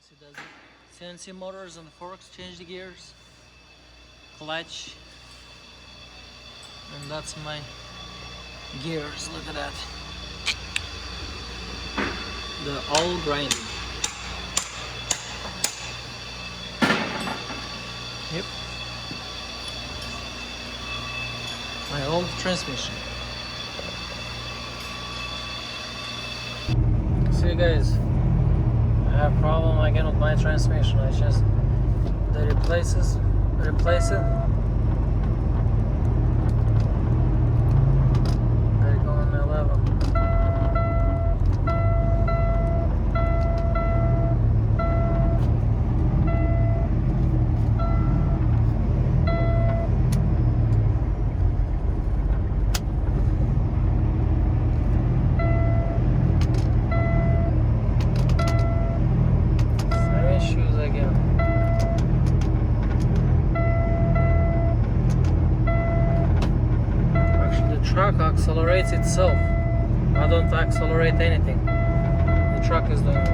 See, does it? CNC motors and forks, change the gears, clutch, and that's my gears. Look at that. The all grinding. Yep. My old transmission. See guys, I have a problem again with my transmission. I just replace it. Gotta go on 11. Truck accelerates itself. I don't accelerate anything. The truck is doing it.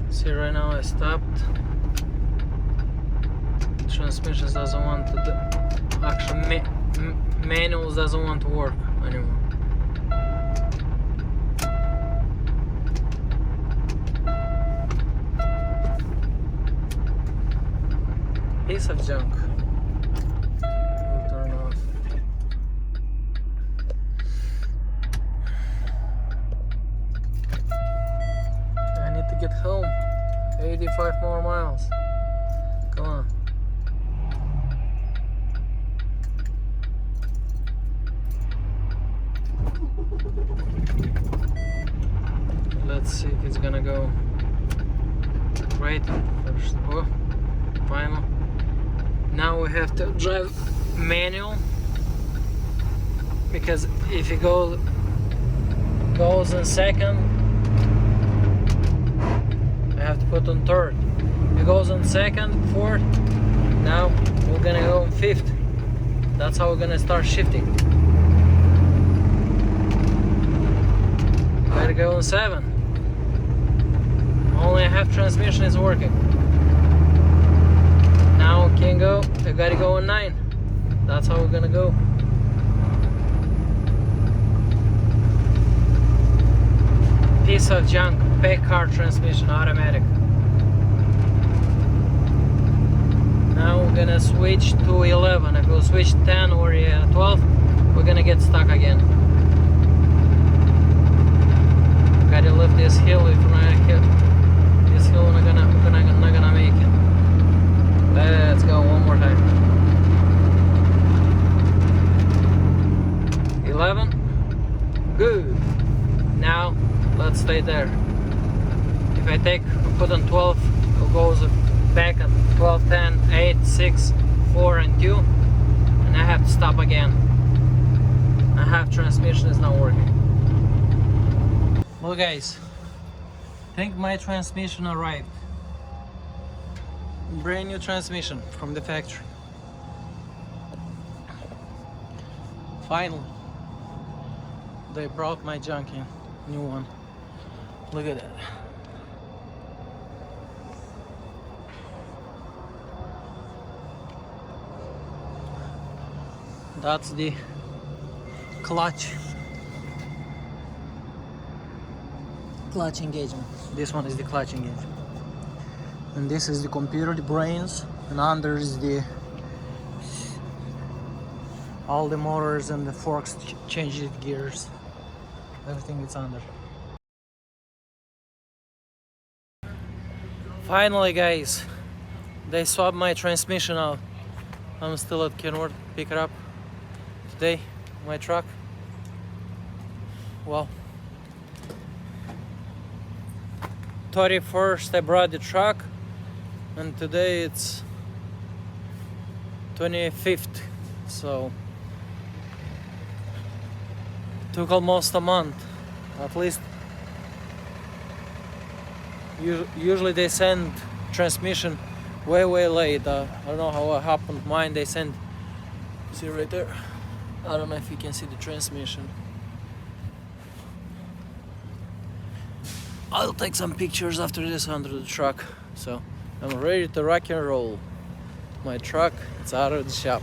See, right now I stopped. Transmission doesn't want to. Actually, manuals doesn't want to work anymore. Piece of junk. We'll turn off. I need to get home. 85 more miles. Come on. Let's see if it's gonna go right first. Oh, final. Now we have to drive manual, because if it goes in second, I have to put on third. If it goes on second, fourth, now we're gonna go on fifth. That's how we're gonna start shifting. Gotta go on 7. Only half transmission is working. Now can go. I gotta go on 9. That's how we're gonna go. Piece of junk. Paccar transmission, automatic. Now we're gonna switch to 11. If we'll switch 10 or 12, we're gonna get stuck again. Gotta lift this hill. If we're not hit this hill, we're not gonna make it. Let's go one more time. 11. Good. Now let's stay there. If I put on 12, it goes back at 12, 10, 8, 6, 4 and 2, and I have to stop again. My half transmission is not working. Well guys, I think my transmission arrived. Brand new transmission from the factory. Finally, they brought my junk in. New one. Look at that. That's the clutch engagement. This one is the clutch engagement. And this is the computer, the brains, and under is the all the motors and the forks, change the gears, everything is under. Finally guys, they swapped my transmission out. I'm still at Kenworth, pick it up today, my truck. Well, 31st I brought the truck, and today it's 25th, so took almost a month at least. Usually they send transmission way late. I don't know how it happened. Mine they sent, see right there, I don't know if you can see the transmission. I'll take some pictures after this under the truck. So I'm ready to rock and roll. My truck, it's out of the shop.